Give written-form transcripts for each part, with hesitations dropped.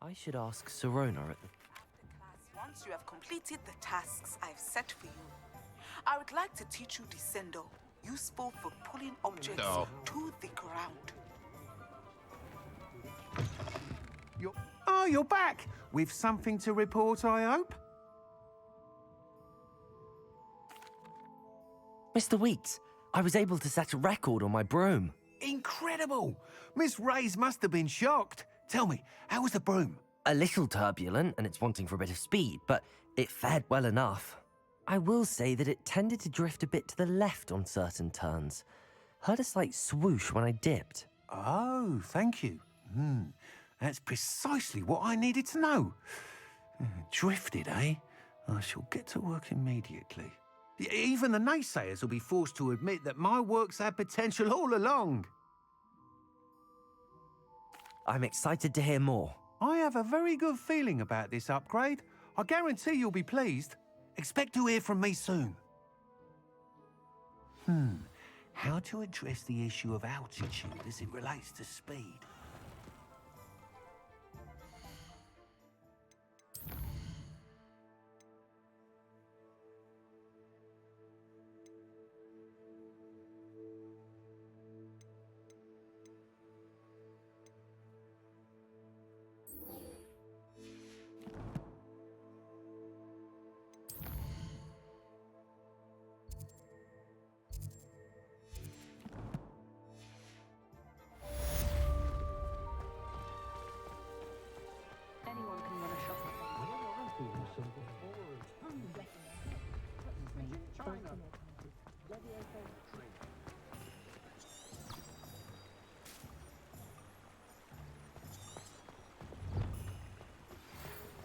I should ask Serona at the... Once you have completed the tasks I've set for you, I would like to teach you Descendo, useful for pulling objects to the ground. You're back! With something to report, I hope? Mr. Weeks, I was able to set a record on my broom. Incredible! Miss Reyes must have been shocked. Tell me, how was the broom? A little turbulent and it's wanting for a bit of speed, but it fared well enough. I will say that it tended to drift a bit to the left on certain turns. Heard a slight swoosh when I dipped. Oh, thank you. That's precisely what I needed to know. Drifted, eh? I shall get to work immediately. Even the naysayers will be forced to admit that my work's had potential all along. I'm excited to hear more. I have a very good feeling about this upgrade. I guarantee you'll be pleased. Expect to hear from me soon. How to address the issue of altitude as it relates to speed?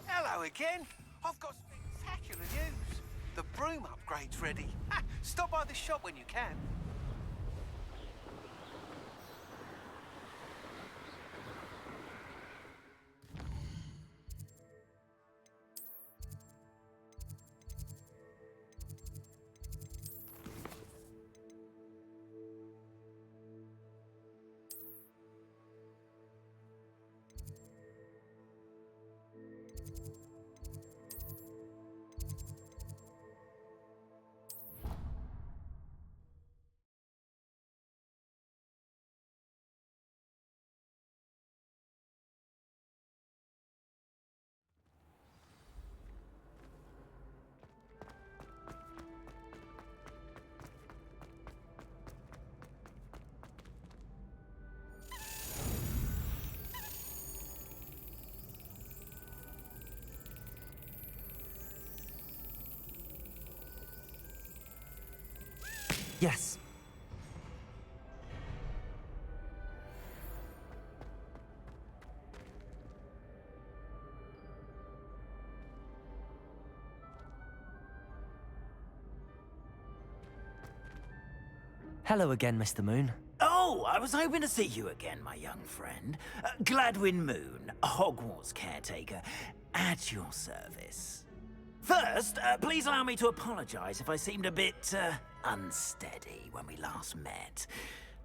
Hello again. I've got spectacular news. The broom upgrade's ready. Stop by the shop when you can. Yes. Hello again, Mr. Moon. Oh, I was hoping to see you again, my young friend. Gladwin Moon, Hogwarts caretaker, at your service. First, please allow me to apologize if I seemed a bit, unsteady when we last met.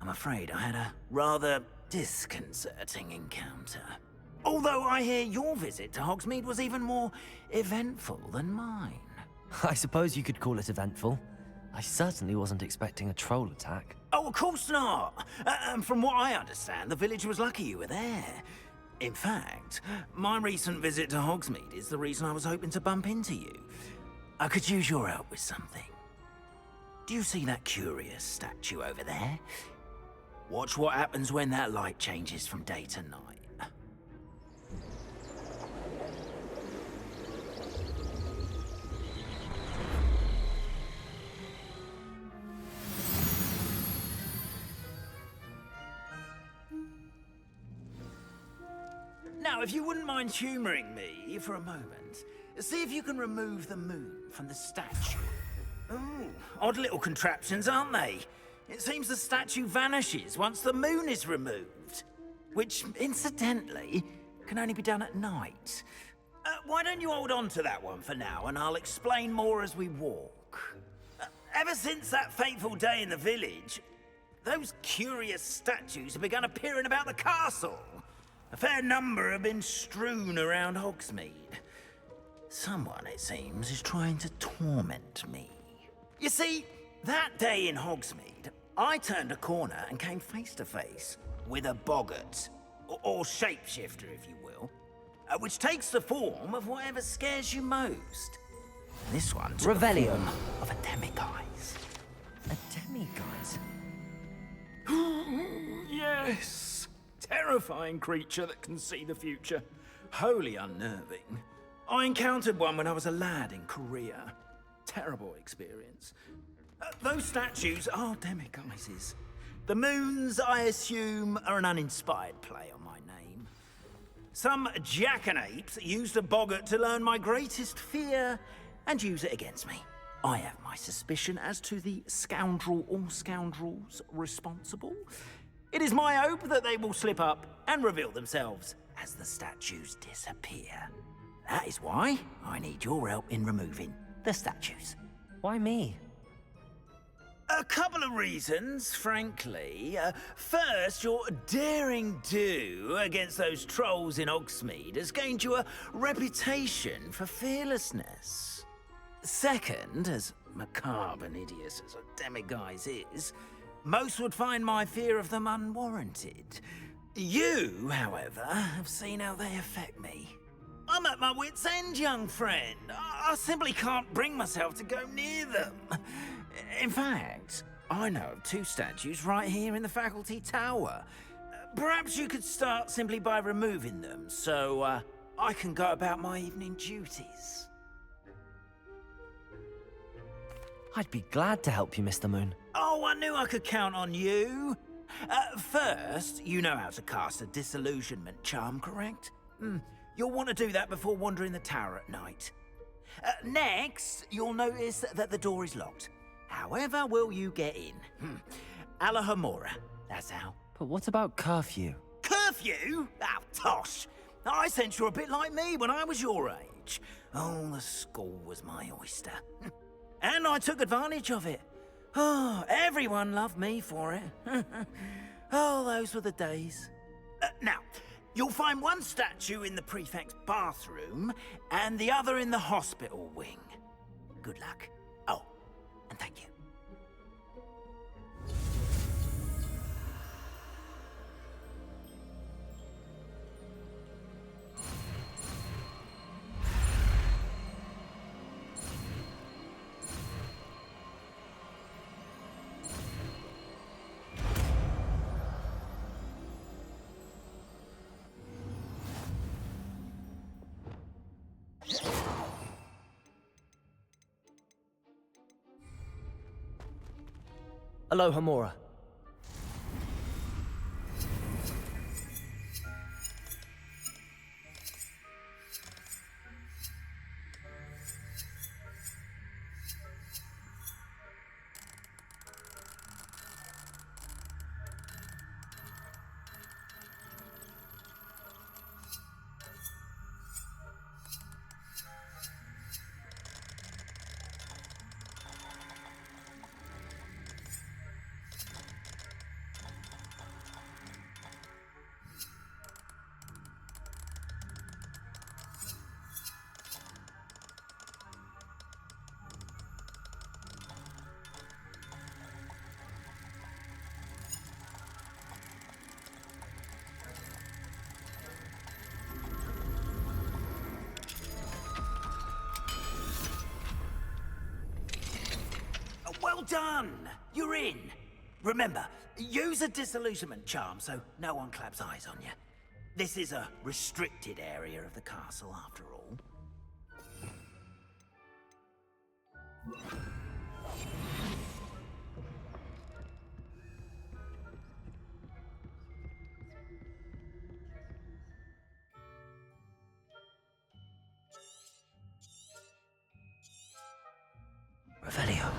I'm afraid I had a rather disconcerting encounter. Although I hear your visit to Hogsmeade was even more eventful than mine. I suppose you could call it eventful. I certainly wasn't expecting a troll attack. Oh, of course not. From what I understand, the village was lucky you were there. In fact, my recent visit to Hogsmeade is the reason I was hoping to bump into you. I could use your help with something. Do you see that curious statue over there? Watch what happens when that light changes from day to night. Now, if you wouldn't mind humoring me for a moment, see if you can remove the moon from the statue. Ooh, odd little contraptions, aren't they? It seems the statue vanishes once the moon is removed. Which, incidentally, can only be done at night. Why don't you hold on to that one for now, and I'll explain more as we walk. Ever since that fateful day in the village, those curious statues have begun appearing about the castle. A fair number have been strewn around Hogsmeade. Someone, it seems, is trying to torment me. You see, that day in Hogsmeade, I turned a corner and came face to face with a boggart, or shapeshifter, if you will, which takes the form of whatever scares you most. This one took the Revelio. form of a demiguise. A demiguise? Yes. Terrifying creature that can see the future. Wholly unnerving. I encountered one when I was a lad in Korea. Terrible experience. Those statues are demiguises. The moons, I assume, are an uninspired play on my name. Some jackanapes used a boggart to learn my greatest fear and use it against me. I have my suspicion as to the scoundrel or scoundrels responsible. It is my hope that they will slip up and reveal themselves as the statues disappear. That is why I need your help in removing the statues. Why me? A couple of reasons, frankly. First, your daring do against those trolls in Hogsmeade has gained you a reputation for fearlessness. Second, as macabre and hideous as a demiguise is, most would find my fear of them unwarranted. You, however, have seen how they affect me. I'm at my wit's end, young friend. I simply can't bring myself to go near them. In fact, I know of 2 statues right here in the faculty tower. Perhaps you could start simply by removing them, so I can go about my evening duties. I'd be glad to help you, Mr. Moon. Oh, I knew I could count on you. First, you know how to cast a disillusionment charm, correct? You'll want to do that before wandering the tower at night. Next, you'll notice that the door is locked. However will you get in? Alahamora, that's how. But what about curfew? Curfew? Oh, tosh. I sense you're a bit like me when I was your age. Oh, the school was my oyster. And I took advantage of it. Oh, everyone loved me for it. Oh, those were the days. Now, you'll find one statue in the prefect's bathroom and the other in the hospital wing. Good luck. Oh, and thank you. Aloha Mora. Well done! You're in. Remember, use a disillusionment charm so no one claps eyes on you. This is a restricted area of the castle, after all. Revelio.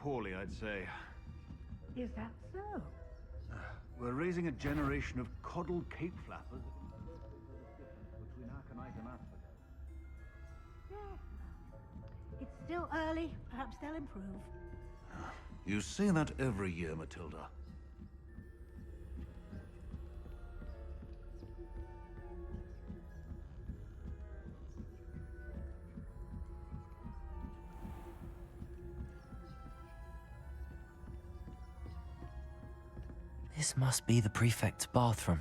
poorly, I'd say. Is that so? We're raising a generation of coddled cape flappers that can tell the difference between aconite and asphodel. Yes. It's still early. Perhaps they'll improve. You say that every year, Matilda. This must be the prefect's bathroom.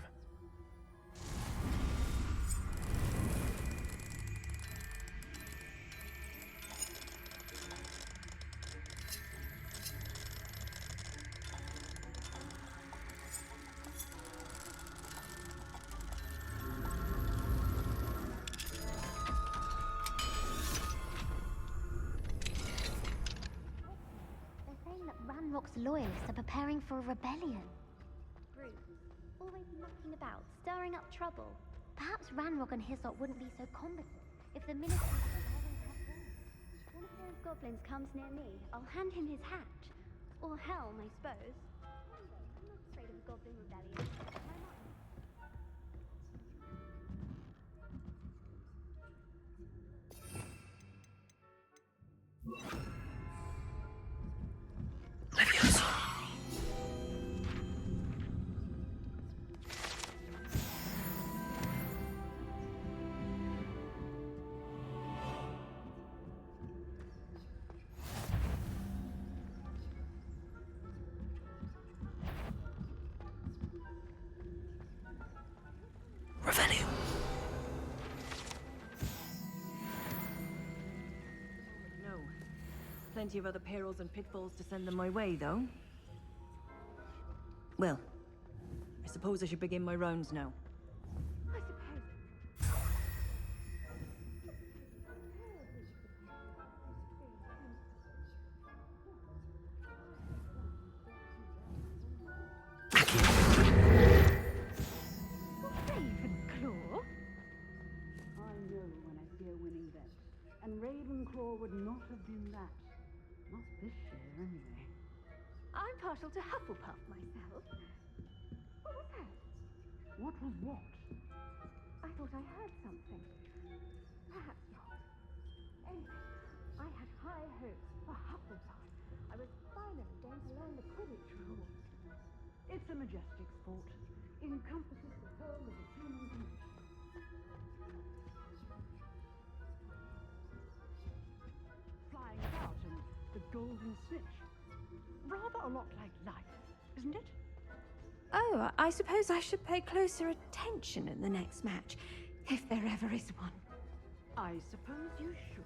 They're saying that Ranrock's loyalists are preparing for a rebellion. Brutes, always mucking about, stirring up trouble. Perhaps Ranrock and his lot wouldn't be so competent if the minister was preparing her throne. One of those goblins comes near me, I'll hand him his hat. Or helm, I suppose. Anyway, I'm not afraid of a goblin rebellion. My mom. Revelio. No. Plenty of other perils and pitfalls to send them my way, though. Well, I suppose I should begin my rounds now. I suppose. Ravenclaw? I know when I see a winning bet. And Ravenclaw would not have been that. Not this year, anyway. I'm partial to Hufflepuff myself. What was that? What was what? I thought I heard something. Perhaps not. Anyway, I had high hopes for Hufflepuff. I was finally going to learn the Quidditch rules. It's a majestic sport. Encompasses the whole of the human condition. Flying about and the golden snitch. Rather a lot like life, isn't it? Oh, I suppose I should pay closer attention in the next match, if there ever is one. I suppose you should.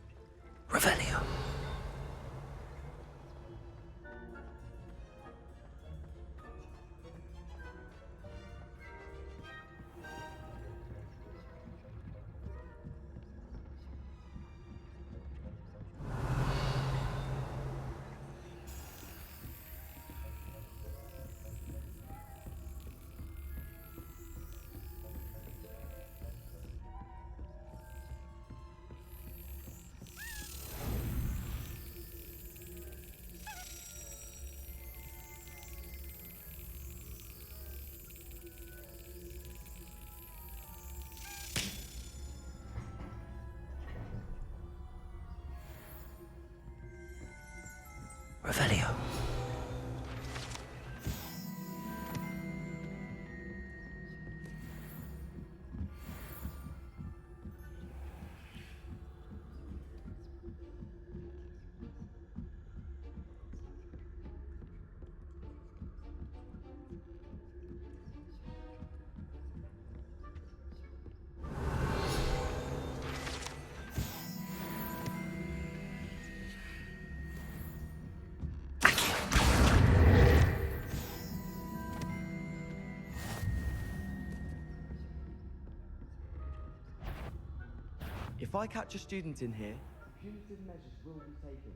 Revelio. Revelio. If I catch a student in here, punitive measures will be taken.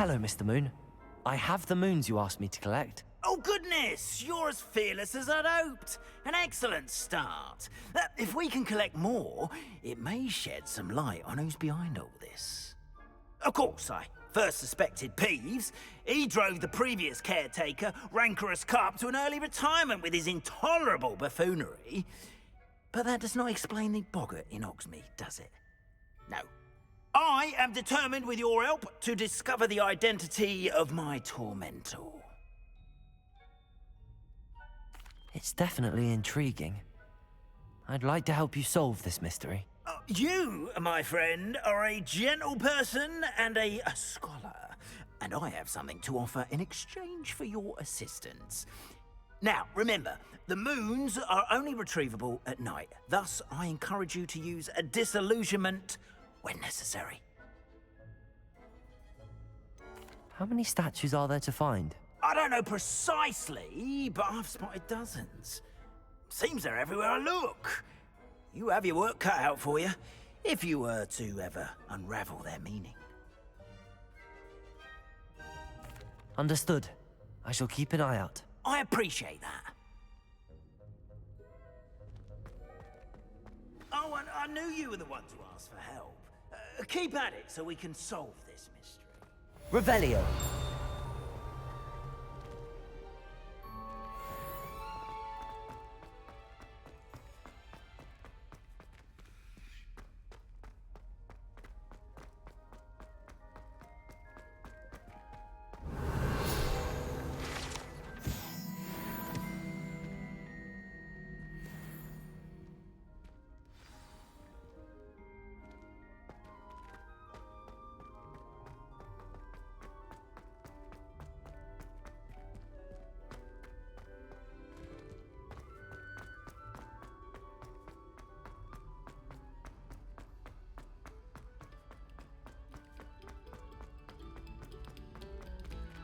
Hello, Mr. Moon. I have the moons you asked me to collect. Oh, goodness! You're as fearless as I'd hoped. An excellent start. If we can collect more, it may shed some light on who's behind all this. Of course, I first suspected Peeves. He drove the previous caretaker, Rancorous Carp, to an early retirement with his intolerable buffoonery. But that does not explain the boggart in Hogsmeade, does it? No. I am determined, with your help, to discover the identity of my tormentor. It's definitely intriguing. I'd like to help you solve this mystery. You, my friend, are a gentle person and a scholar, and I have something to offer in exchange for your assistance. Now, remember, the moons are only retrievable at night. Thus, I encourage you to use a disillusionment when necessary. How many statues are there to find? I don't know precisely, but I've spotted dozens. Seems they're everywhere I look. You have your work cut out for you, if you were to ever unravel their meaning. Understood. I shall keep an eye out. I appreciate that. Oh, and I knew you were the one to ask for help. Keep at it so we can solve this mystery. Revelio.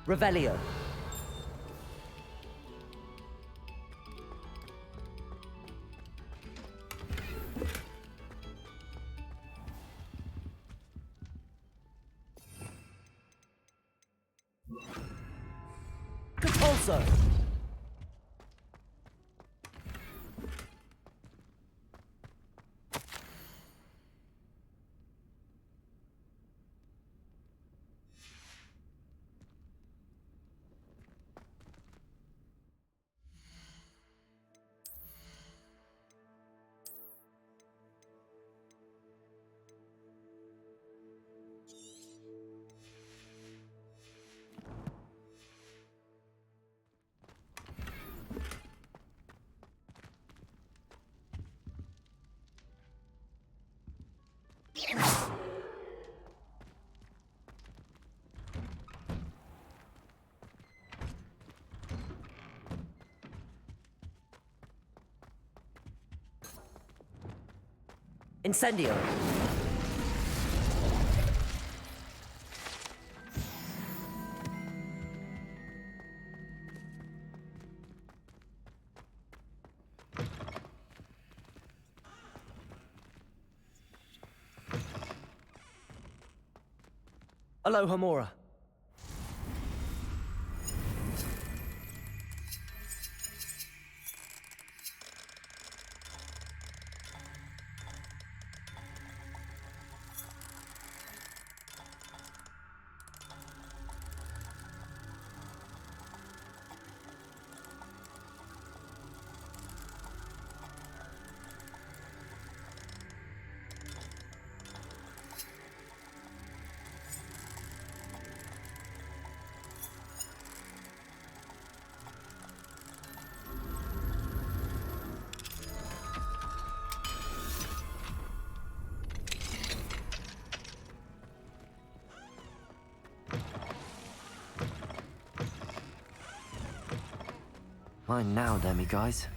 Revelio. Compulso. Incendio. Aloha Mora. Mine now, Demi guys.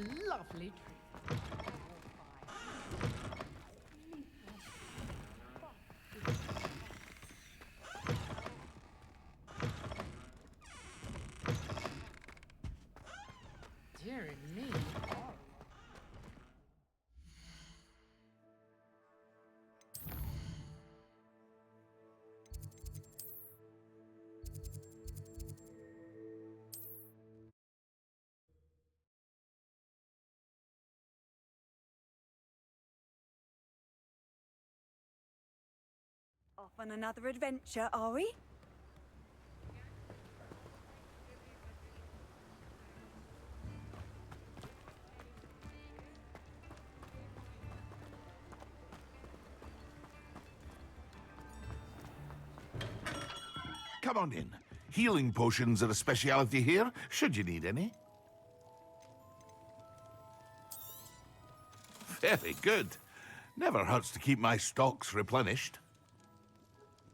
a lovely treat. Dear me. Off on another adventure, are we? Come on in. Healing potions are a speciality here, should you need any. Very good. Never hurts to keep my stocks replenished.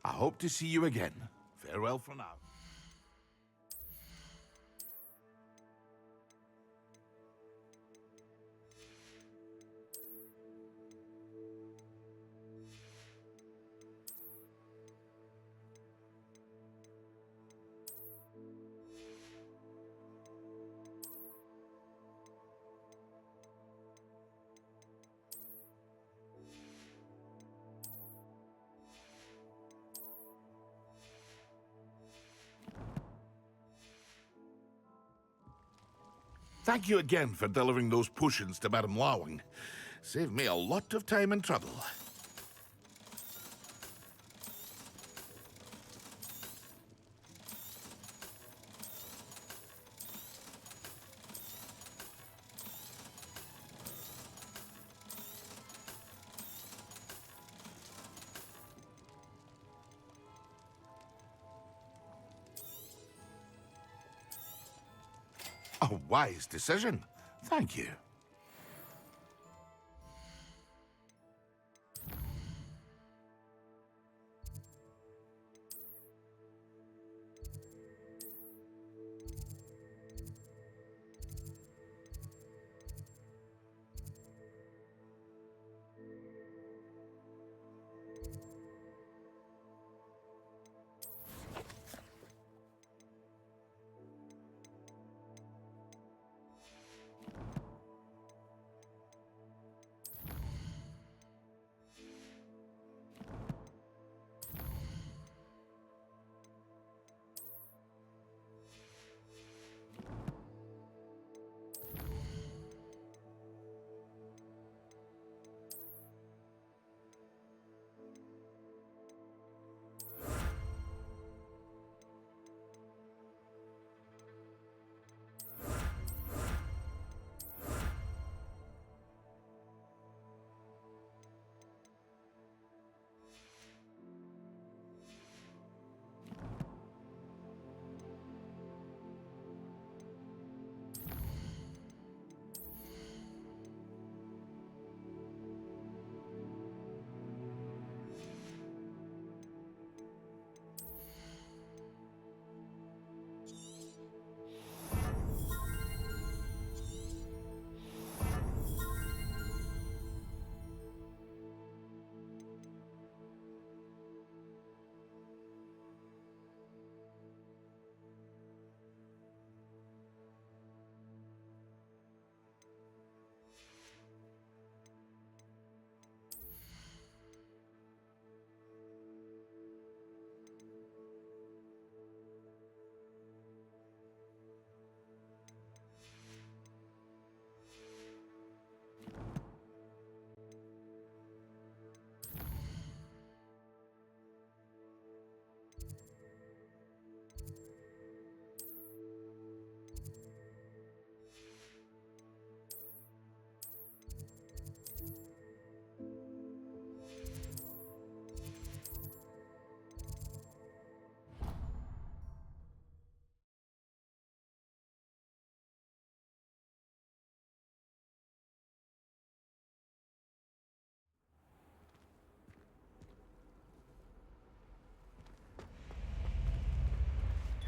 I hope to see you again. Farewell for now. Thank you again for delivering those potions to Madame Lawing. Saved me a lot of time and trouble. A wise decision. Thank you.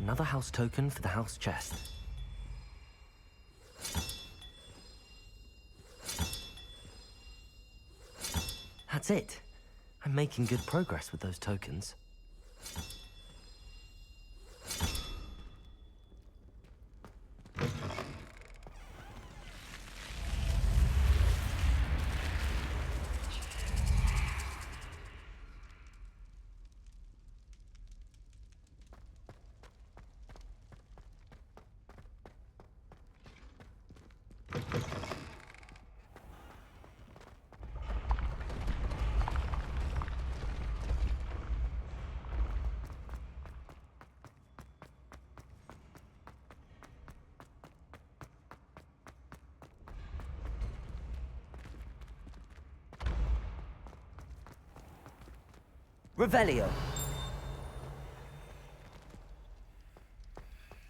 Another house token for the house chest. That's it. I'm making good progress with those tokens. Revelio.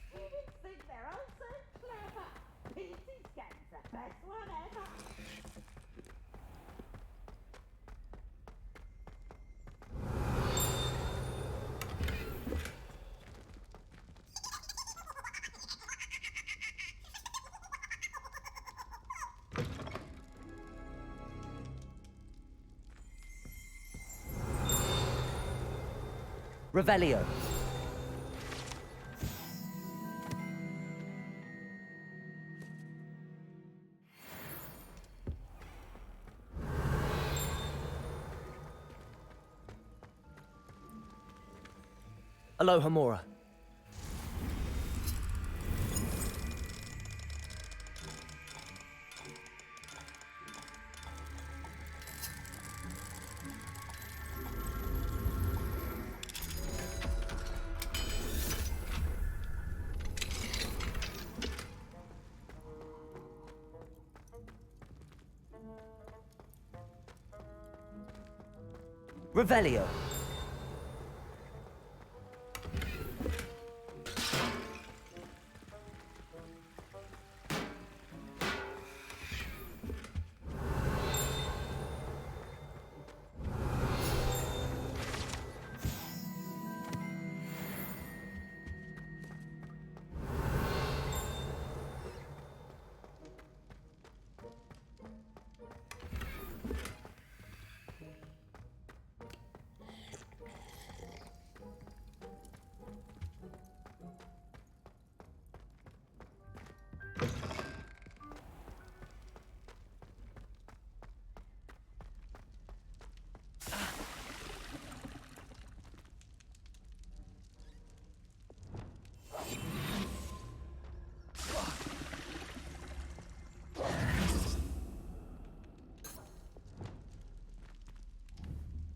Students think they're all so clever. Peachy Scan's the best one ever. Revelio. Aloha Mora. Revelio.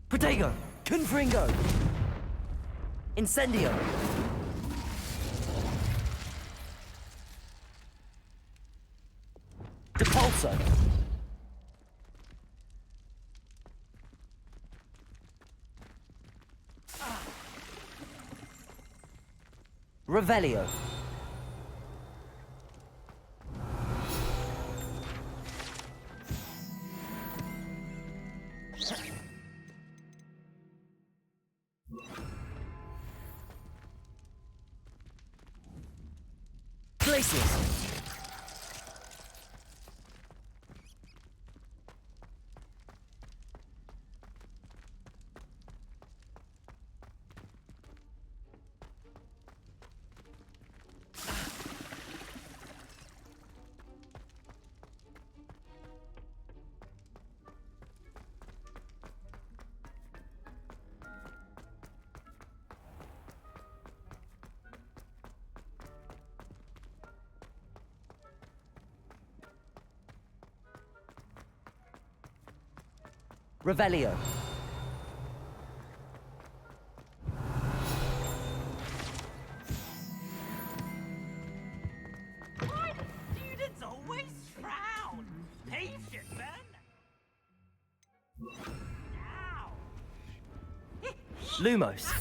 Protego! Confringo! Incendio! Depulso! Revelio! Places! Revelio. Why do students always frown? Patient, man. Ow. Lumos.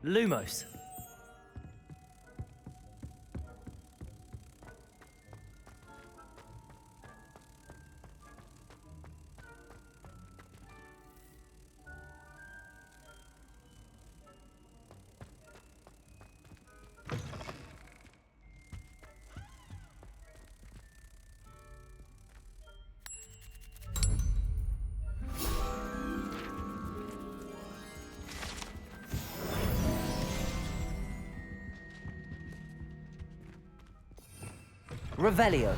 Lumos. Revelio.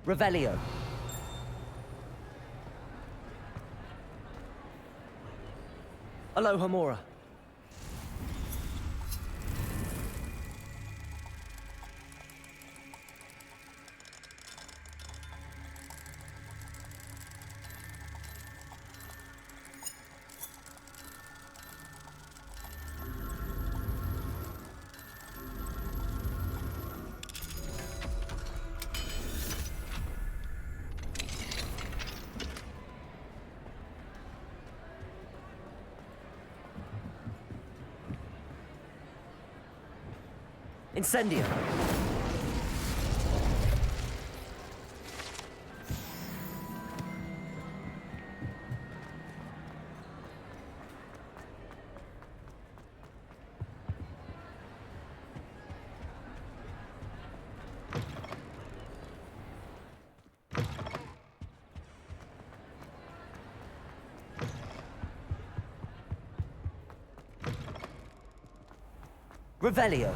Revelio. Alohomora. Incendio. Revelio.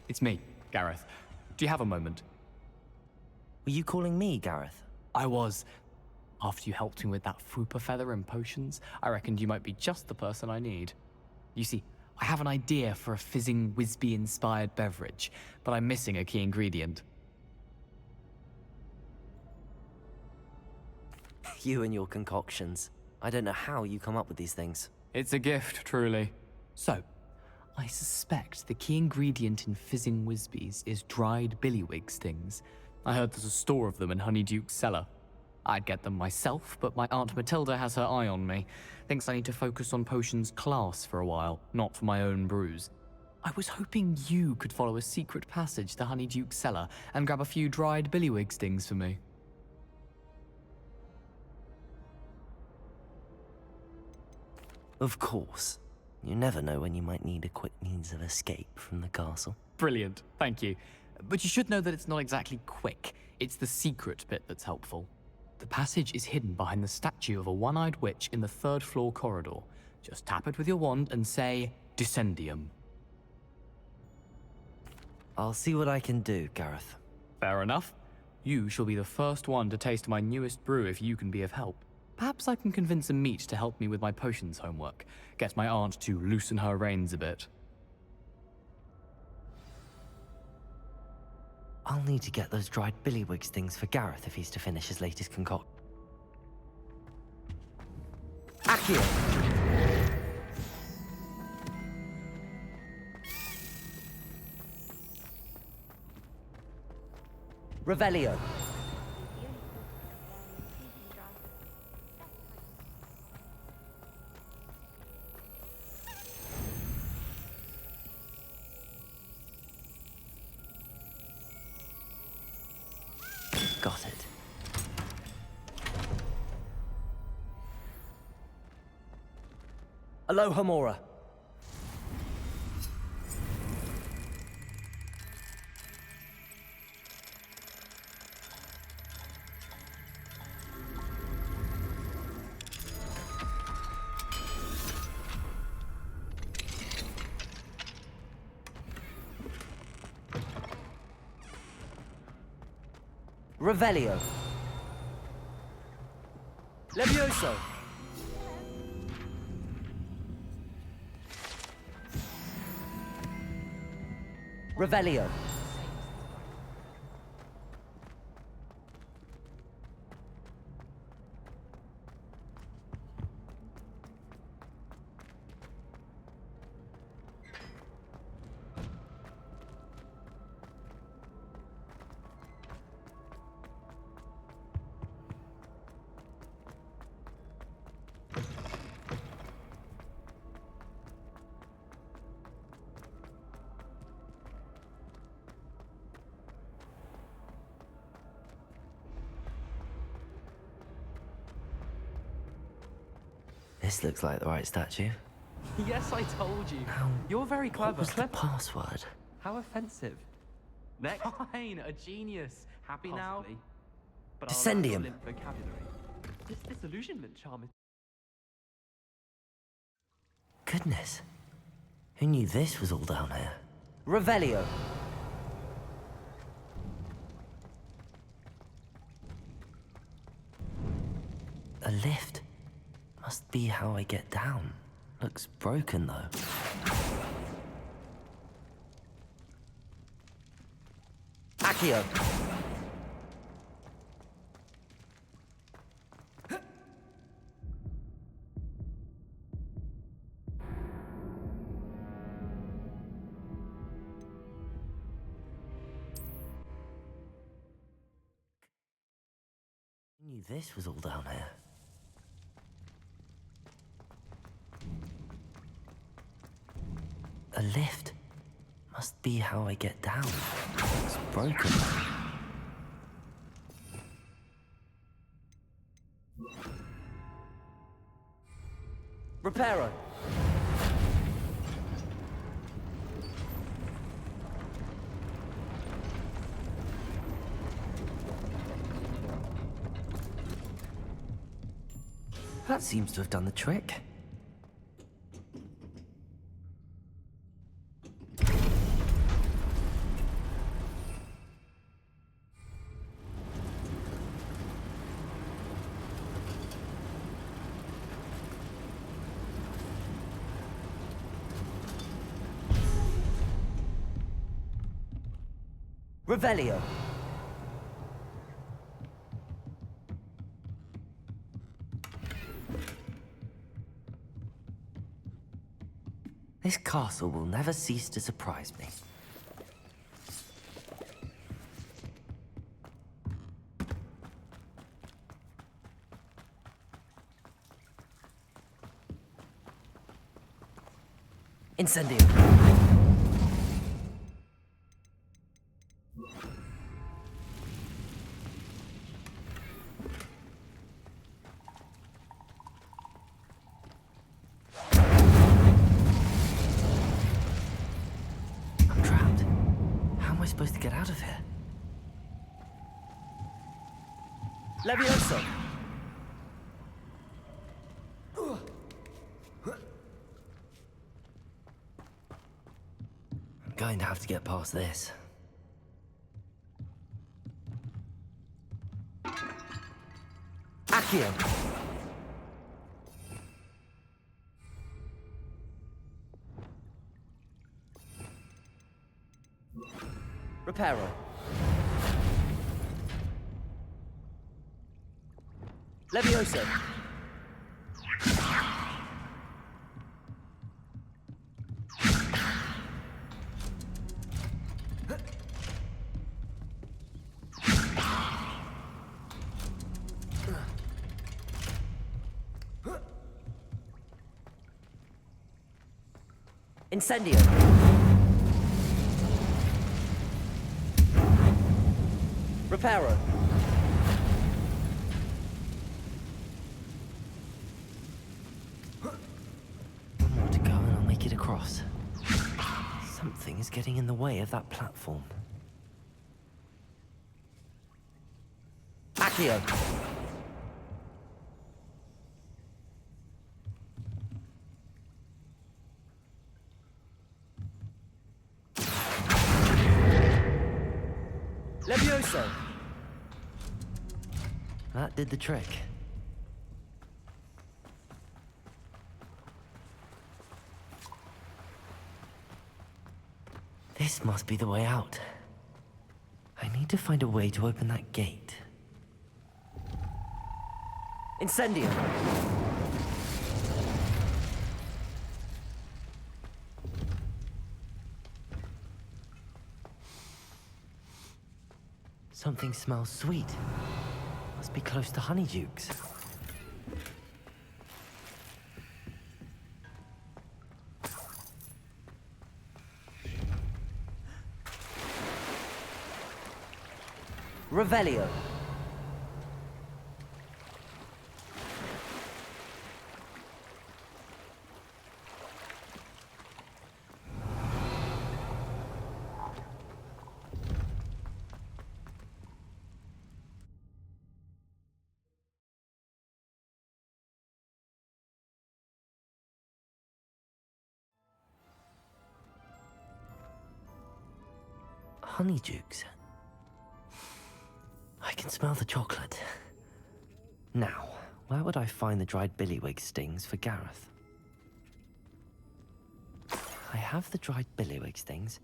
It's me, Gareth. Do you have a moment? Were you calling me, Gareth? I was. After you helped me with that Fupa feather and potions, I reckoned you might be just the person I need. You see, I have an idea for a fizzing Wisby-inspired beverage, but I'm missing a key ingredient. You and your concoctions. I don't know how you come up with these things. It's a gift, truly. So, I suspect the key ingredient in fizzing Wisbies is dried billywig stings. I heard there's a store of them in Honeyduke's cellar. I'd get them myself, but my Aunt Matilda has her eye on me. Thinks I need to focus on potions class for a while, not for my own brews. I was hoping you could follow a secret passage to Honeyduke's cellar and grab a few dried billywig stings for me. Of course. You never know when you might need a quick means of escape from the castle. Brilliant, thank you. But you should know that it's not exactly quick. It's the secret bit that's helpful. The passage is hidden behind the statue of a one-eyed witch in the third-floor corridor. Just tap it with your wand and say, Descendium. I'll see what I can do, Gareth. Fair enough. You shall be the first one to taste my newest brew if you can be of help. Perhaps I can convince a meat to help me with my potions homework. Get my aunt to loosen her reins a bit. I'll need to get those dried billywig stings for Gareth if he's to finish his latest concoct. Accio! Revelio. Got it. Alohomora. Revelio. Levioso! Revelio. This looks like the right statue. Yes, I told you. You're very clever. What was the password? How offensive. Next. Fine, a genius. Happy now? But I'll learn your Descendium. limp vocabulary. This disillusionment charm is... Goodness. Who knew this was all down here? Revelio. A lift. Must be how I get down. Looks broken though. Accio. Who knew this was all down here? A lift. Must be how I get down. Looks broken. Reparo. That seems to have done the trick. Revelio. This castle will never cease to surprise me. Incendio. I'm trapped. How am I supposed to get out of here? Levioso. I'm going to have to get past this. Accio. Reparo. Levioso. Incendio. Reparo. One more to go and I'll make it across. Something is getting in the way of that platform. Accio. Levioso. That did the trick. This must be the way out. I need to find a way to open that gate. Incendio! Something smells sweet. Must be close to Honeydukes. Revelio. Honeydukes. I can smell the chocolate. Now, where would I find the dried billywig stings for Gareth? I have the dried billywig stings.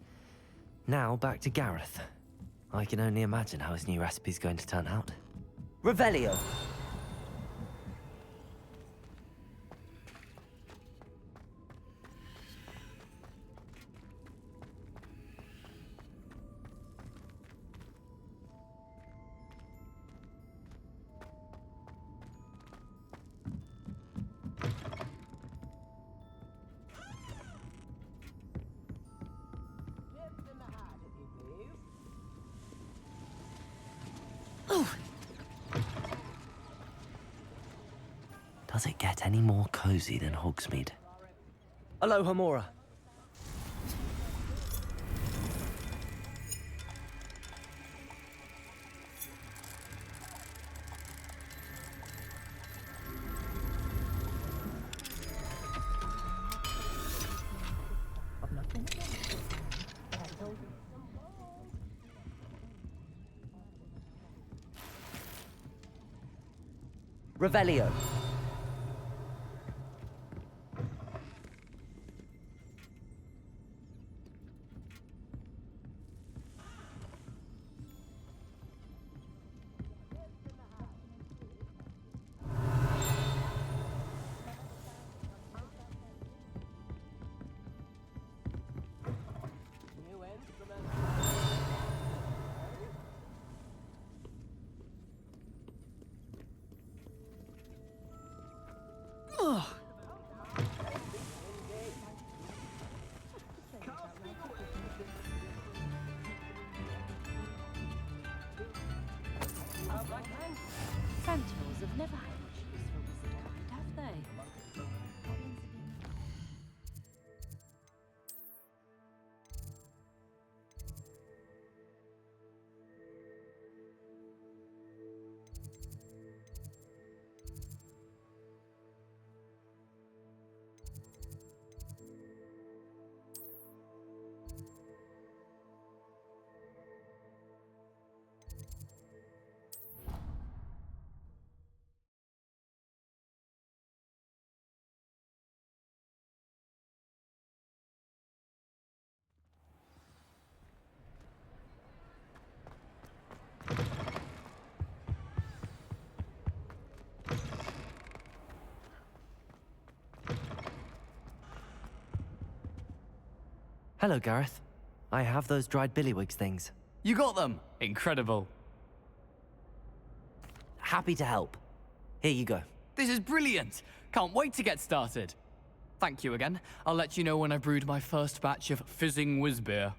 Now back to Gareth. I can only imagine how his new recipe's going to turn out. Revelio! Does it get any more cozy than Hogsmeade? Aloha Mora. Revelio. Sentinels have never had much use for wizard kind, have they? Hello, Gareth. I have those dried billywig things. You got them! Incredible. Happy to help. Here you go. This is brilliant! Can't wait to get started. Thank you again. I'll let you know when I've brewed my first batch of fizzing whiz beer.